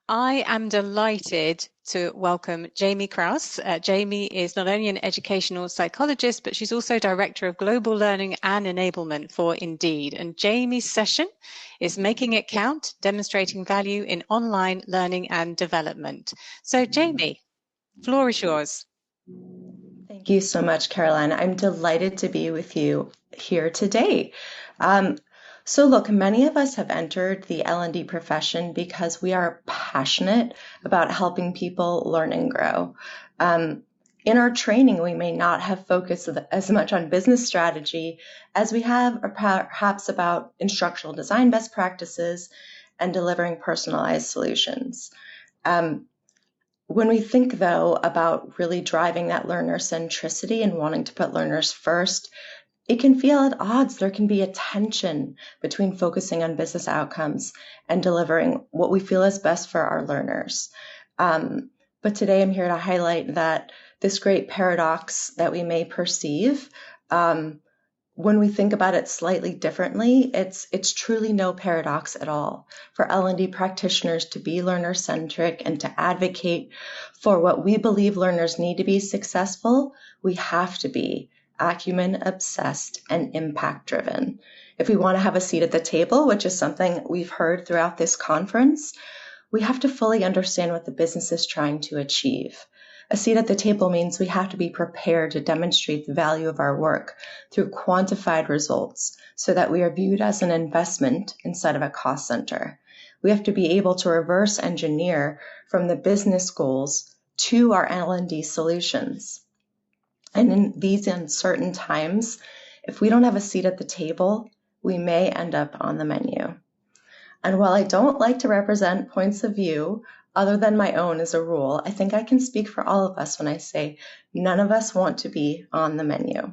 I am delighted to welcome Jaimie Krause. Jaimie is not only an educational psychologist, but she's also Director of Global Learning and Enablement for Indeed. And Jaimie's session is Making It Count, Demonstrating Value in Online Learning and Development. So Jaimie, floor is yours. Thank you so much, Caroline. I'm delighted to be with you here today. Um, look, many of us have entered the L&D profession because we are passionate about helping people learn and grow. In our training, we may not have focused as much on business strategy as we have, or perhaps about instructional design best practices and delivering personalized solutions. Um, when we think, though, about really driving that learner centricity and wanting to put learners first, it can feel at odds. There can be a tension between focusing on business outcomes and delivering what we feel is best for our learners. But today I'm here to highlight that this great paradox that we may perceive, when we think about it slightly differently, it's truly no paradox at all for L&D practitioners to be learner-centric and to advocate for what we believe learners need to be successful. We have to be acumen-obsessed and impact-driven. If we want to have a seat at the table, which is something we've heard throughout this conference, we have to fully understand what the business is trying to achieve. A seat at the table means we have to be prepared to demonstrate the value of our work through quantified results so that we are viewed as an investment instead of a cost center. We have to be able to reverse engineer from the business goals to our L&D solutions. And in these uncertain times, if we don't have a seat at the table, we may end up on the menu. And while I don't like to represent points of view other than my own as a rule, I think I can speak for all of us when I say none of us want to be on the menu.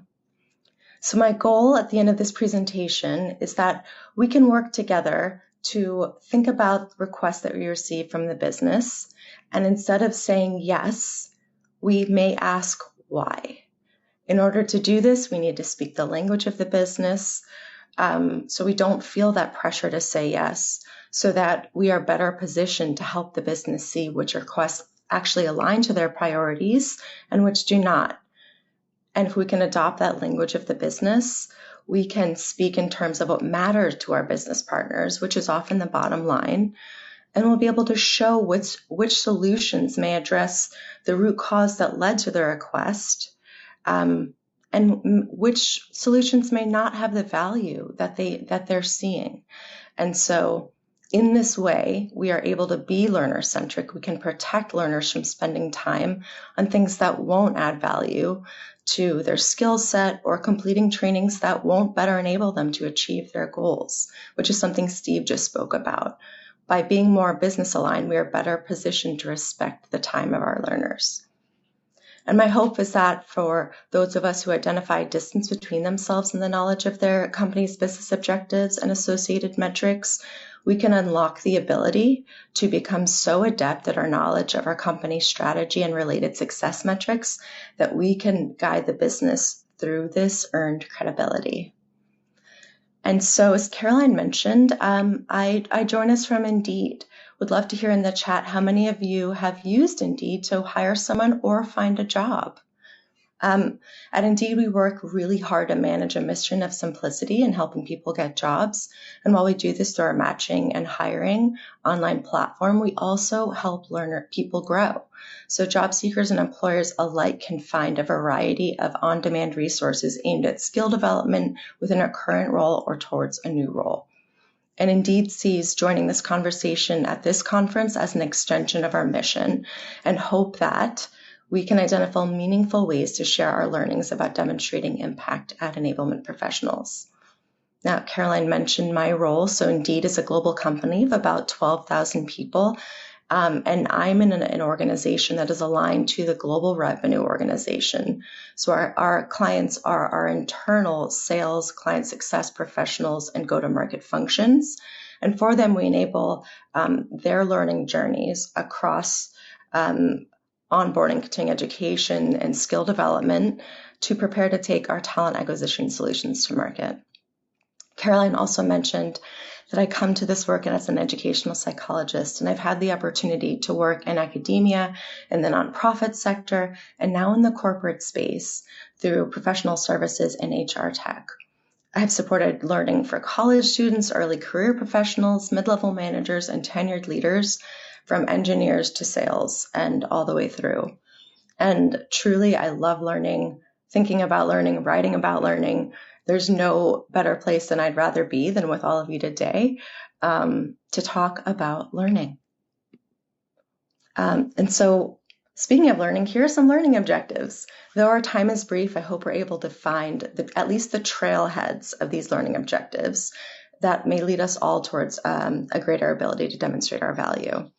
So my goal at the end of this presentation is that we can work together to think about requests that we receive from the business. And instead of saying yes, we may ask why. In order to do this, we need to speak the language of the business, so we don't feel that pressure to say yes, so that we are better positioned to help the business see which requests actually align to their priorities and which do not. And if we can adopt that language of the business, we can speak in terms of what matters to our business partners, which is often the bottom line, and we'll be able to show which solutions may address the root cause that led to the request, and which solutions may not have the value that they're seeing. And so in this way, we are able to be learner-centric. We can protect learners from spending time on things that won't add value to their skill set or completing trainings that won't better enable them to achieve their goals, which is something Steve just spoke about. By being more business aligned, we are better positioned to respect the time of our learners. And my hope is that for those of us who identify distance between themselves and the knowledge of their company's business objectives and associated metrics, we can unlock the ability to become so adept at our knowledge of our company's strategy and related success metrics that we can guide the business through this earned credibility. And so, as Caroline mentioned, I join us from Indeed. Would love to hear in the chat how many of you have used Indeed to hire someone or find a job. At Indeed, we work really hard to manage a mission of simplicity and helping people get jobs. And while we do this through our matching and hiring online platform, we also help people grow. So job seekers and employers alike can find a variety of on-demand resources aimed at skill development within a current role or towards a new role. And Indeed sees joining this conversation at this conference as an extension of our mission and hope that we can identify meaningful ways to share our learnings about demonstrating impact at enablement professionals. Now, Caroline mentioned my role. So Indeed is a global company of about 12,000 people. And I'm in an organization that is aligned to the Global Revenue Organization. So our clients are our internal sales, client success professionals, and go-to-market functions. And for them, we enable their learning journeys across onboarding, continuing education, and skill development to prepare to take our talent acquisition solutions to market. Caroline also mentioned that I come to this work as an educational psychologist, and I've had the opportunity to work in academia, in the nonprofit sector, and now in the corporate space through professional services and HR tech. I have supported learning for college students, early career professionals, mid-level managers, and tenured leaders, from engineers to sales and all the way through. And truly, I love learning, thinking about learning, writing about learning. There's no better place than I'd rather be than with all of you today to talk about learning. And so, speaking of learning, here are some learning objectives. Though our time is brief, I hope we're able to find at least the trailheads of these learning objectives that may lead us all towards a greater ability to demonstrate our value.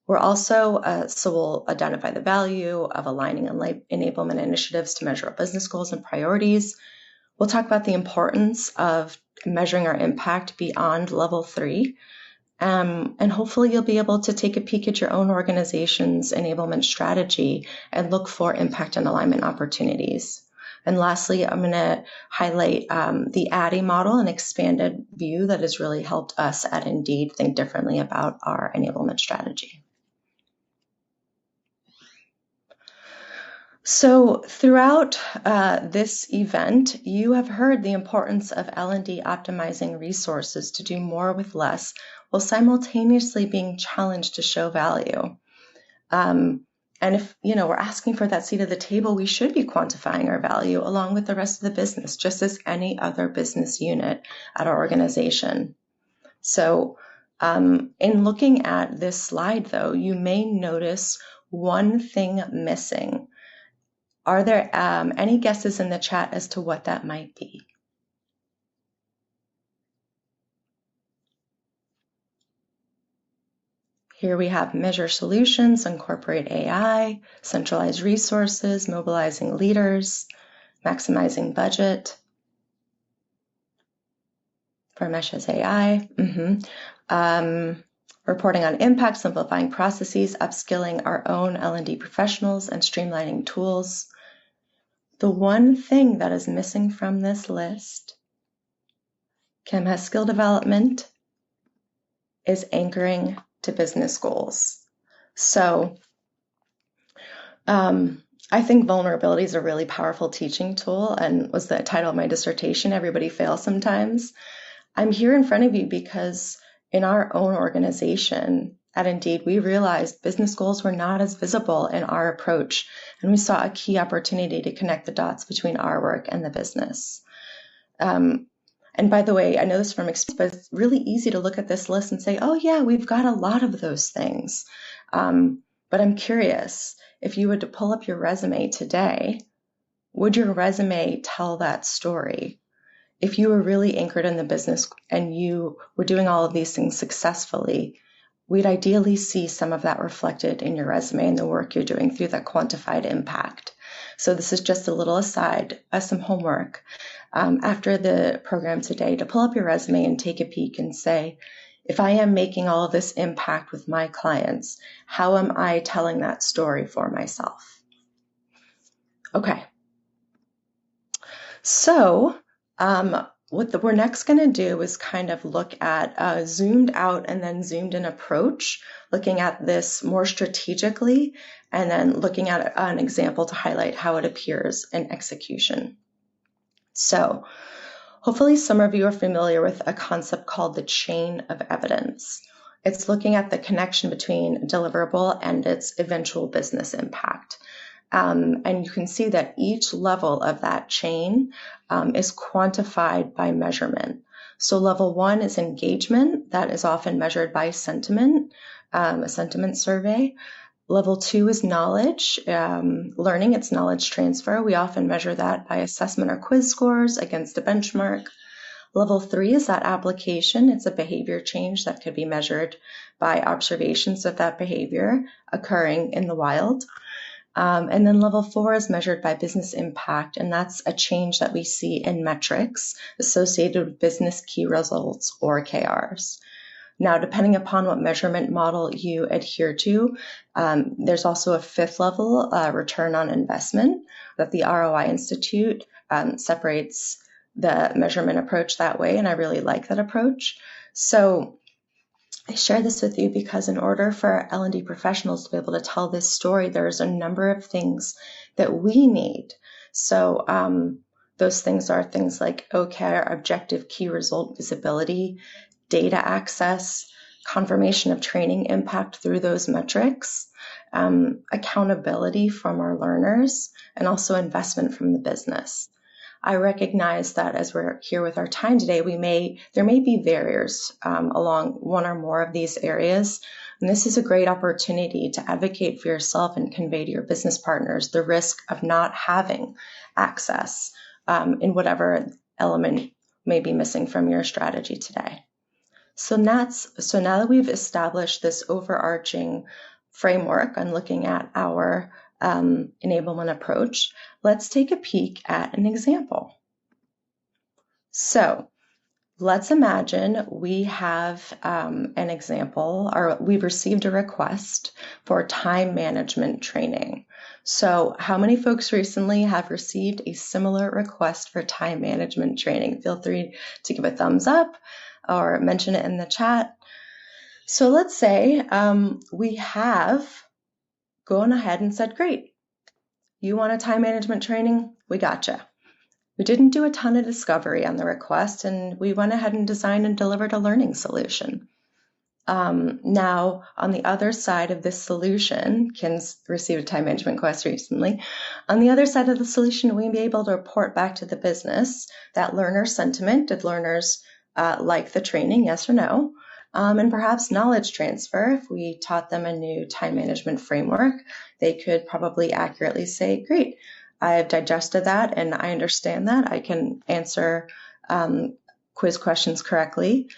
We're also, so we'll identify the value of aligning enablement initiatives to measure our business goals and priorities. We'll talk about the importance of measuring our impact beyond level 3. And hopefully you'll be able to take a peek at your own organization's enablement strategy and look for impact and alignment opportunities. And lastly, I'm going to highlight the ADDIE model, an expanded view that has really helped us at Indeed think differently about our enablement strategy. So throughout this event, you have heard the importance of L&D optimizing resources to do more with less, while simultaneously being challenged to show value. And if we're asking for that seat at the table, we should be quantifying our value along with the rest of the business, just as any other business unit at our organization. So in looking at this slide, though, you may notice one thing missing. Are there any guesses in the chat as to what that might be? Here we have measure solutions, incorporate AI, centralize resources, mobilizing leaders, maximizing budget. Ramesh has AI. Reporting on impact, simplifying processes, upskilling our own L&D professionals, and streamlining tools. The one thing that is missing from this list, Kim has skill development, is anchoring to business goals. So I think vulnerability is a really powerful teaching tool, and was the title of my dissertation, Everybody Fails Sometimes. I'm here in front of you because in our own organization at Indeed, we realized business goals were not as visible in our approach, and we saw a key opportunity to connect the dots between our work and the business. And by the way, I know this from experience, but it's really easy to look at this list and say, oh yeah, we've got a lot of those things. But I'm curious, if you were to pull up your resume today, would your resume tell that story? If you were really anchored in the business and you were doing all of these things successfully, we'd ideally see some of that reflected in your resume and the work you're doing through that quantified impact. So this is just a little aside, some homework after the program today, to pull up your resume and take a peek and say, if I am making all of this impact with my clients, how am I telling that story for myself? Okay. So what we're next going to do is kind of look at a zoomed out and then zoomed in approach, looking at this more strategically, and then looking at an example to highlight how it appears in execution. So hopefully some of you are familiar with a concept called the chain of evidence. It's looking at the connection between a deliverable and its eventual business impact. And you can see that each level of that chain is quantified by measurement. So level 1 is engagement. That is often measured by sentiment, a sentiment survey. Level 2 is knowledge, learning, it's knowledge transfer. We often measure that by assessment or quiz scores against a benchmark. Level 3 is that application. It's a behavior change that could be measured by observations of that behavior occurring in the wild. And then level 4 is measured by business impact, and that's a change that we see in metrics associated with business key results, or KRs. Now, depending upon what measurement model you adhere to, there's also a 5th level, return on investment, that the ROI Institute separates the measurement approach that way, and I really like that approach. So I share this with you because in order for L&D professionals to be able to tell this story, there's a number of things that we need. So those things are things like OKR, objective key result visibility, data access, confirmation of training impact through those metrics, accountability from our learners, and also investment from the business. I recognize that as we're here with our time today, there may be barriers along one or more of these areas. And this is a great opportunity to advocate for yourself and convey to your business partners the risk of not having access in whatever element may be missing from your strategy today. So now that we've established this overarching framework on looking at our enablement approach, let's take a peek at an example. So let's imagine we have an example, or we've received a request for time management training. So how many folks recently have received a similar request for time management training? Feel free to give a thumbs up or mention it in the chat. So let's say we have gone ahead and said, great, you want a time management training? We gotcha. We didn't do a ton of discovery on the request, and we went ahead and designed and delivered a learning solution. Now, on the other side of this solution, Ken's received a time management request recently. On the other side of the solution, we'll be able to report back to the business that learner sentiment. Did learners like the training, yes or no? And perhaps knowledge transfer. If we taught them a new time management framework, they could probably accurately say, great, I've digested that and I understand that. I can answer quiz questions correctly.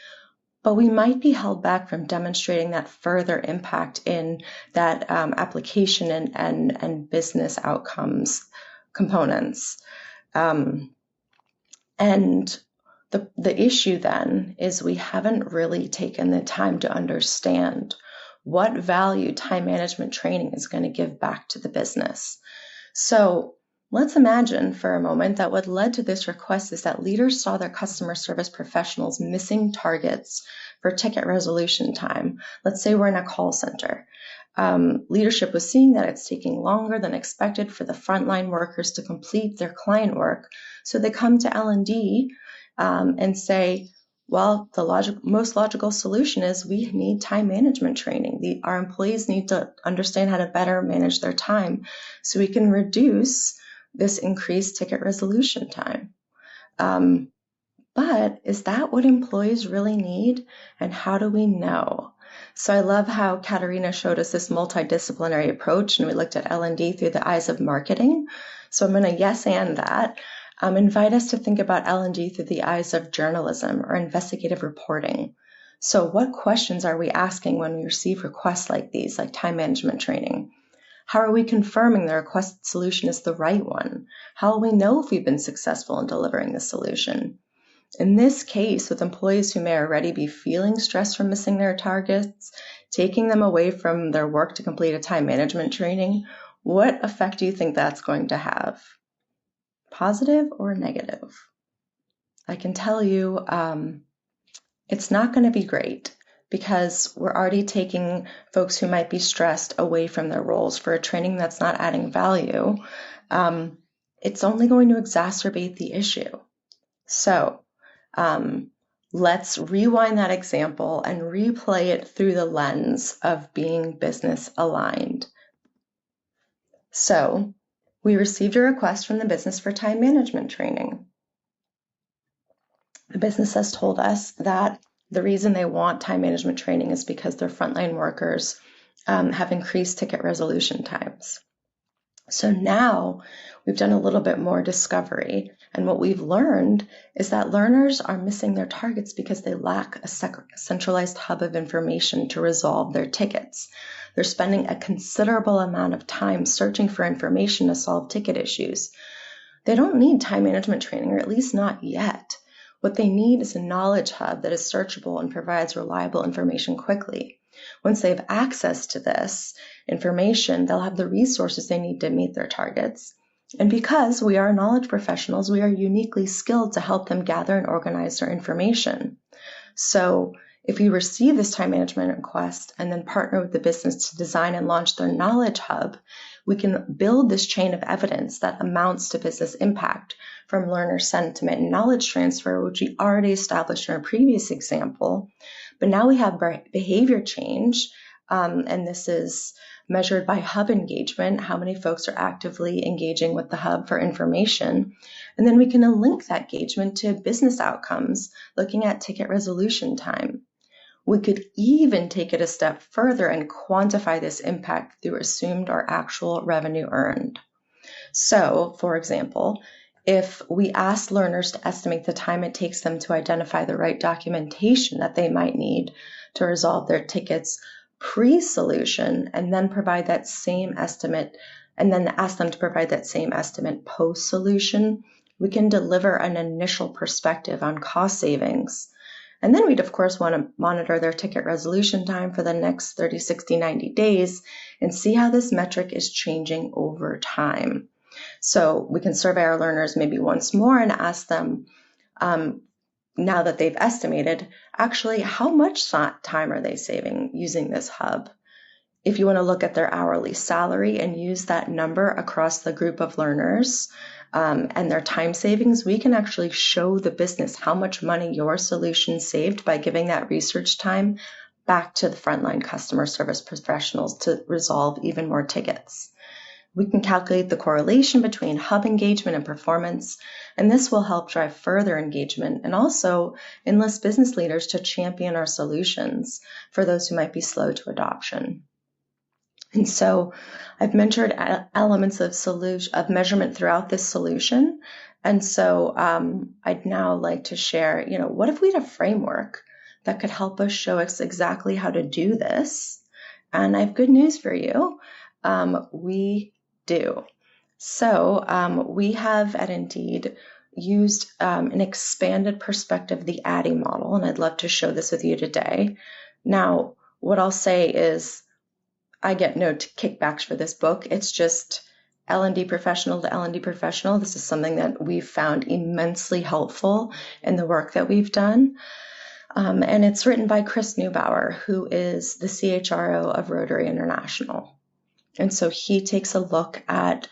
But we might be held back from demonstrating that further impact in that application and business outcomes components. And the issue then is we haven't really taken the time to understand what value time management training is going to give back to the business. So let's imagine for a moment that what led to this request is that leaders saw their customer service professionals missing targets for ticket resolution time. Let's say we're in a call center. Leadership was seeing that it's taking longer than expected for the frontline workers to complete their client work. So they come to L&D and say, well, the most logical solution is we need time management training. Our employees need to understand how to better manage their time so we can reduce this increased ticket resolution time. But is that what employees really need? And how do we know? So I love how Katerina showed us this multidisciplinary approach, and we looked at L&D through the eyes of marketing. So I'm going to yes and that. Invite us to think about L&D through the eyes of journalism or investigative reporting. So what questions are we asking when we receive requests like these, like time management training? How are we confirming the requested solution is the right one? How will we know if we've been successful in delivering the solution? In this case, with employees who may already be feeling stressed from missing their targets, taking them away from their work to complete a time management training, what effect do you think that's going to have? Positive or negative? I can tell you it's not going to be great because we're already taking folks who might be stressed away from their roles for a training that's not adding value. It's only going to exacerbate the issue. So let's rewind that example and replay it through the lens of being business aligned. So we received a request from the business for time management training. The business has told us that the reason they want time management training is because their frontline workers have increased ticket resolution times. So now we've done a little bit more discovery, and what we've learned is that learners are missing their targets because they lack a centralized hub of information to resolve their tickets. They're spending a considerable amount of time searching for information to solve ticket issues. They don't need time management training, or at least not yet. What they need is a knowledge hub that is searchable and provides reliable information quickly. Once they have access to this information, they'll have the resources they need to meet their targets. And because we are knowledge professionals, we are uniquely skilled to help them gather and organize their information. So if we receive this time management request and then partner with the business to design and launch their knowledge hub, we can build this chain of evidence that amounts to business impact from learner sentiment and knowledge transfer, which we already established in our previous example. But now we have behavior change, and this is measured by hub engagement, how many folks are actively engaging with the hub for information. And then we can link that engagement to business outcomes, looking at ticket resolution time. We could even take it a step further and quantify this impact through assumed or actual revenue earned. So, for example, if we ask learners to estimate the time it takes them to identify the right documentation that they might need to resolve their tickets pre-solution, and then provide that same estimate, and then ask them to provide that same estimate post-solution, we can deliver an initial perspective on cost savings. And then we'd, of course, want to monitor their ticket resolution time for the next 30, 60, 90 days and see how this metric is changing over time. So we can survey our learners maybe once more and ask them, now that they've estimated, actually, how much time are they saving using this hub? If you want to look at their hourly salary and use that number across the group of learners and their time savings, we can actually show the business how much money your solution saved by giving that research time back to the frontline customer service professionals to resolve even more tickets. We can calculate the correlation between hub engagement and performance, and this will help drive further engagement and also enlist business leaders to champion our solutions for those who might be slow to adoption. And so I've mentioned elements of measurement throughout this solution. And so I'd now like to share, what if we had a framework that could help us show us exactly how to do this? And I have good news for you. We do. So we have at Indeed used an expanded perspective, the ADDIE model, and I'd love to show this with you today. Now, what I'll say is I get no kickbacks for this book. It's just L&D professional to L&D professional. This is something that we've found immensely helpful in the work that we've done. And it's written by Chris Neubauer, who is the CHRO of Rotary International. And so he takes a look at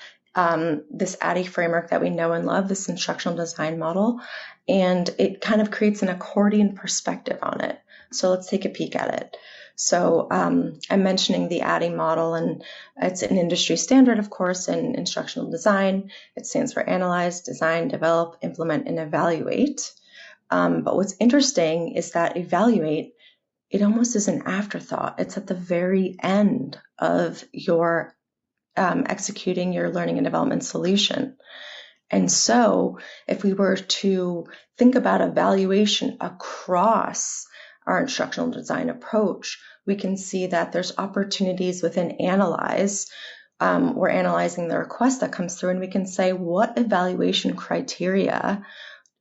this ADDIE framework that we know and love, this instructional design model, and it kind of creates an accordion perspective on it. So let's take a peek at it. So I'm mentioning the ADDIE model, and it's an industry standard, of course, in instructional design. It stands for Analyze, Design, Develop, Implement, and Evaluate. But what's interesting is that evaluate, it almost is an afterthought. It's at the very end of your executing your learning and development solution. And so if we were to think about evaluation across our instructional design approach, we can see that there's opportunities within Analyze. We're analyzing the request that comes through, and we can say, what evaluation criteria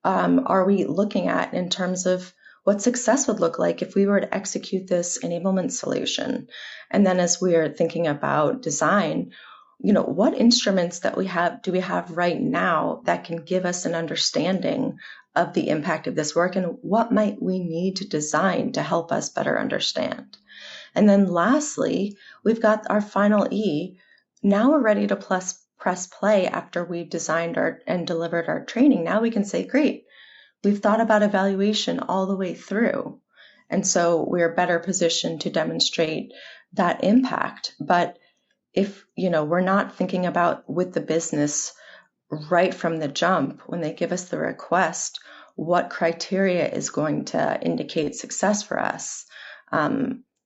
are we looking at in terms of what success would look like if we were to execute this enablement solution? And then as we are thinking about design, what instruments do we have right now that can give us an understanding of the impact of this work, and what might we need to design to help us better understand? And then lastly, we've got our final E. Now we're ready to press play after we've designed and delivered our training. Now we can say, great, we've thought about evaluation all the way through. And so we're better positioned to demonstrate that impact. But if, we're not thinking about with the business right from the jump, when they give us the request, what criteria is going to indicate success for us,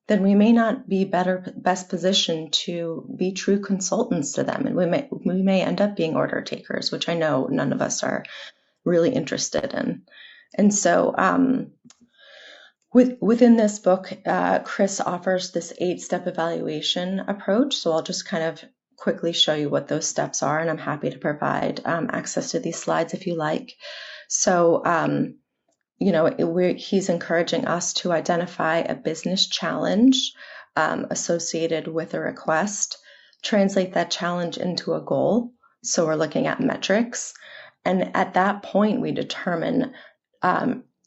then we may not be best positioned to be true consultants to them. And we may end up being order takers, which I know none of us are really interested in. And so within this book, Chris offers this 8-step evaluation approach. So I'll just kind of quickly show you what those steps are, and I'm happy to provide access to these slides if you like. So, he's encouraging us to identify a business challenge associated with a request, translate that challenge into a goal. So we're looking at metrics. And at that point, we determine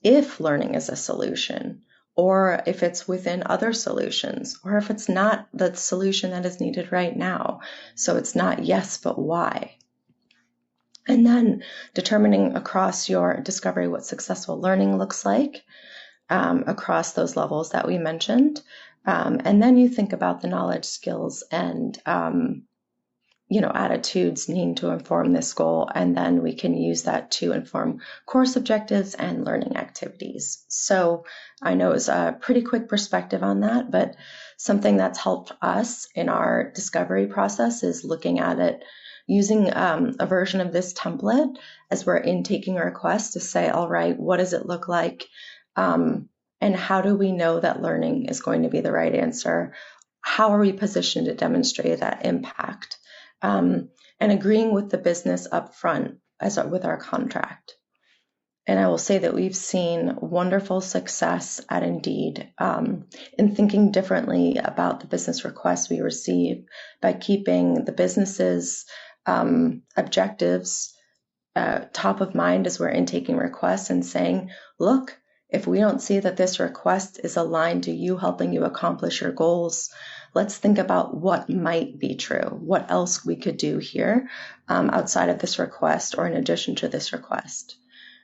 if learning is a solution, or if it's within other solutions, or if it's not the solution that is needed right now. So it's not yes, but why. And then determining across your discovery what successful learning looks like across those levels that we mentioned. And then you think about the knowledge, skills, and attitudes needing to inform this goal, and then we can use that to inform course objectives and learning activities. So I know it's a pretty quick perspective on that, but something that's helped us in our discovery process is looking at it using a version of this template as we're intaking a request to say, all right, what does it look like? And how do we know that learning is going to be the right answer? How are we positioned to demonstrate that impact? And agreeing with the business up front with our contract. And I will say that we've seen wonderful success at Indeed in thinking differently about the business requests we receive by keeping the business's objectives top of mind as we're intaking requests and saying, look, if we don't see that this request is aligned to you helping you accomplish your goals, let's think about what might be true, what else we could do here outside of this request or in addition to this request.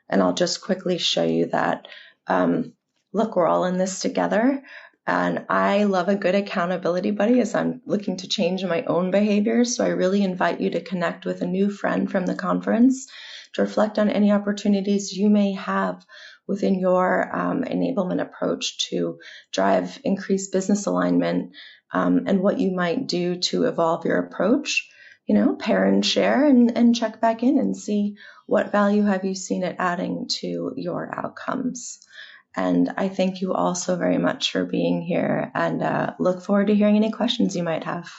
And I'll just quickly show you that, look, we're all in this together. And I love a good accountability buddy as I'm looking to change my own behaviors. So I really invite you to connect with a new friend from the conference to reflect on any opportunities you may have within your enablement approach to drive increased business alignment and what you might do to evolve your approach. Pair and share and check back in and see what value have you seen it adding to your outcomes. And I thank you all so very much for being here and look forward to hearing any questions you might have.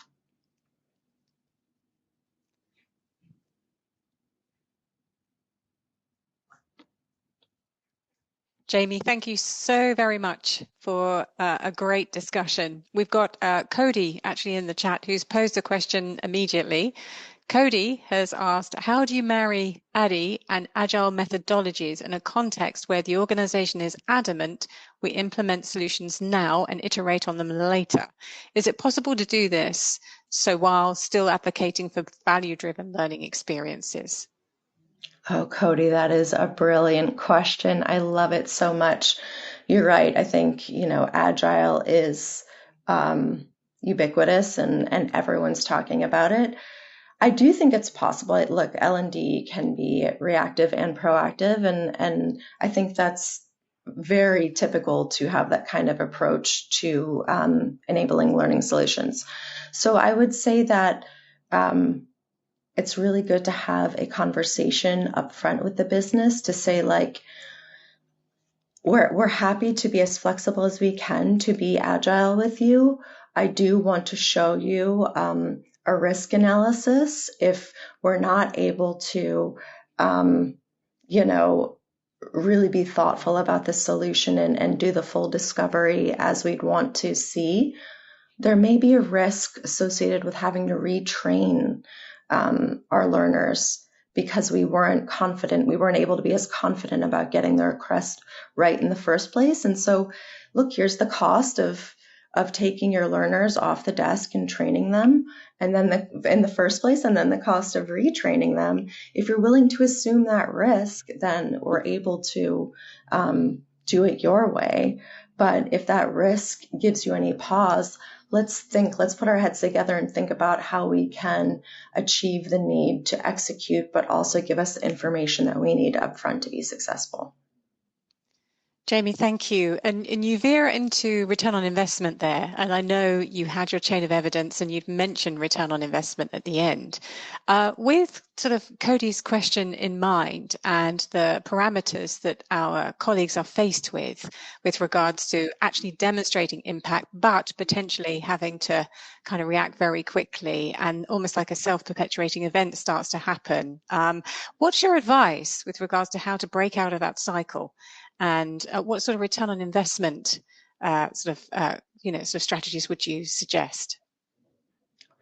Jaimie, thank you so very much for a great discussion. We've got Cody actually in the chat who's posed a question immediately. Cody has asked, how do you marry ADDIE and agile methodologies in a context where the organization is adamant we implement solutions now and iterate on them later? Is it possible to do this so while still advocating for value-driven learning experiences? Oh, Cody, that is a brilliant question. I love it so much. You're right. I think, agile is ubiquitous and everyone's talking about it. I do think it's possible. Look, L&D can be reactive and proactive, and I think that's very typical to have that kind of approach to enabling learning solutions. So I would say that it's really good to have a conversation up front with the business to say, like, we're happy to be as flexible as we can to be agile with you. I do want to show you a risk analysis if we're not able to, really be thoughtful about the solution and do the full discovery as we'd want to see. There may be a risk associated with having to retrain our learners because we weren't able to be as confident about getting the request right in the first place. And so, look, here's the cost of taking your learners off the desk and training them, and then in the first place, and then the cost of retraining them. If you're willing to assume that risk, then we're able to do it your way. But if that risk gives you any pause, let's put our heads together and think about how we can achieve the need to execute, but also give us the information that we need up front to be successful. Jaimie, thank you. And you veer into return on investment there. And I know you had your chain of evidence and you've mentioned return on investment at the end. With sort of Cody's question in mind and the parameters that our colleagues are faced with regards to actually demonstrating impact, but potentially having to kind of react very quickly and almost like a self-perpetuating event starts to happen. What's your advice with regards to how to break out of that cycle? And what sort of return on investment sort of strategies would you suggest?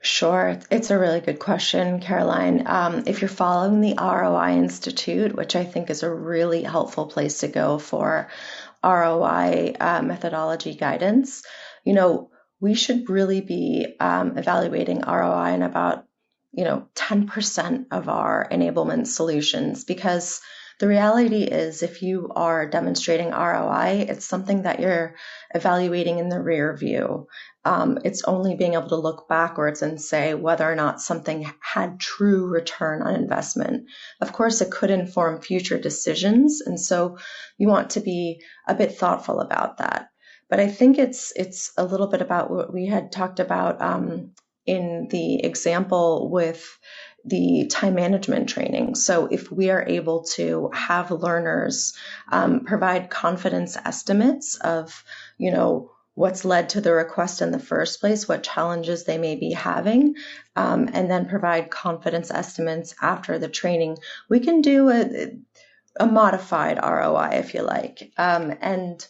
Sure, it's a really good question, Caroline. If you're following the ROI Institute, which I think is a really helpful place to go for ROI methodology guidance, you know, we should really be evaluating ROI in about, 10% of our enablement solutions because the reality is if you are demonstrating ROI, it's something that you're evaluating in the rear view. It's only being able to look backwards and say whether or not something had true return on investment. Of course, it could inform future decisions, and so you want to be a bit thoughtful about that. But I think it's a little bit about what we had talked about in the example with the time management training. So if we are able to have learners provide confidence estimates of, what's led to the request in the first place, what challenges they may be having, and then provide confidence estimates after the training, we can do a modified ROI, if you like. And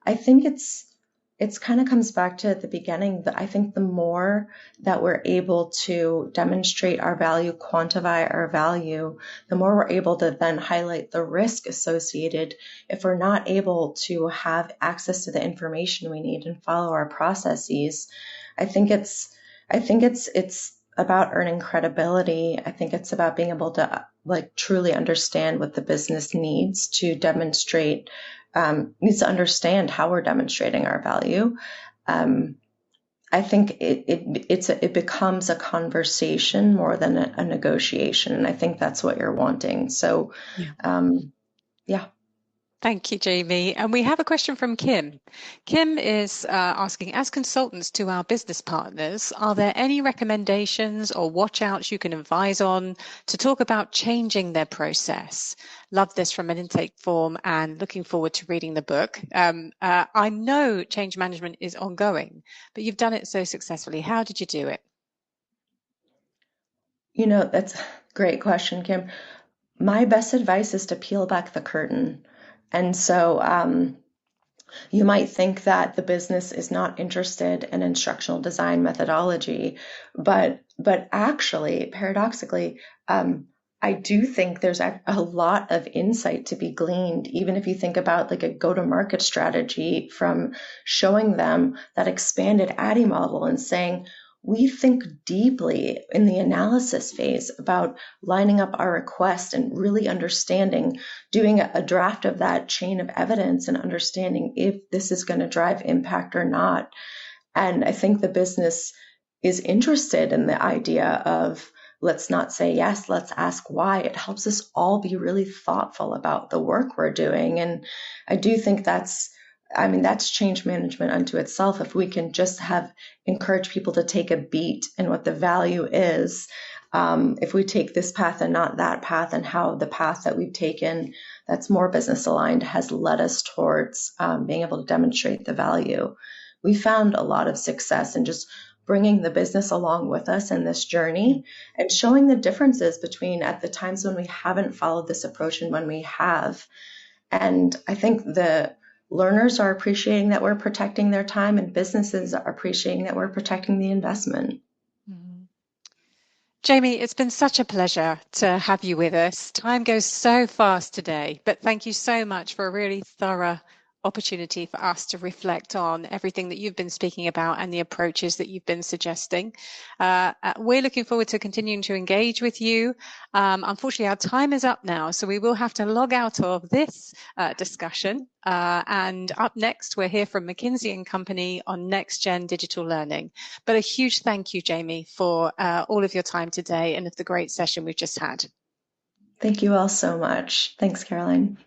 I think it's kind of comes back to the beginning that I think the more that we're able to demonstrate our value, quantify our value, the more we're able to then highlight the risk associated if we're not able to have access to the information we need and follow our processes. I think it's about earning credibility. I think it's about being able to like truly understand what the business needs to demonstrate, needs to understand how we're demonstrating our value. I think it becomes a conversation more than a negotiation, and I think that's what you're wanting. So, Yeah. yeah. Thank you, Jaimie. And we have a question from Kim. Kim is asking, as consultants to our business partners, are there any recommendations or watch outs you can advise on to talk about changing their process? Love this from an intake form and looking forward to reading the book. I know change management is ongoing, but you've done it so successfully. How did you do it? That's a great question, Kim. My best advice is to peel back the curtain. And so, you might think that the business is not interested in instructional design methodology, but actually, paradoxically, I do think there's a lot of insight to be gleaned, even if you think about like a go-to-market strategy from showing them that expanded ADDIE model and saying, we think deeply in the analysis phase about lining up our request and really understanding, doing a draft of that chain of evidence and understanding if this is going to drive impact or not. And I think the business is interested in the idea of let's not say yes, let's ask why. It helps us all be really thoughtful about the work we're doing. And I do think that's change management unto itself. If we can just encourage people to take a beat in what the value is, if we take this path and not that path, and how the path that we've taken that's more business aligned has led us towards being able to demonstrate the value. We found a lot of success in just bringing the business along with us in this journey and showing the differences between at the times when we haven't followed this approach and when we have. And I think the learners are appreciating that we're protecting their time, and businesses are appreciating that we're protecting the investment. Mhm. Jaimie, it's been such a pleasure to have you with us. Time goes so fast today, but thank you so much for a really thorough opportunity for us to reflect on everything that you've been speaking about and the approaches that you've been suggesting. We're looking forward to continuing to engage with you. Unfortunately, our time is up now, so we will have to log out of this discussion. And up next, we'll hear from McKinsey & Company on Next Gen Digital Learning. But a huge thank you, Jaimie, for all of your time today and of the great session we've just had. Thank you all so much. Thanks, Caroline.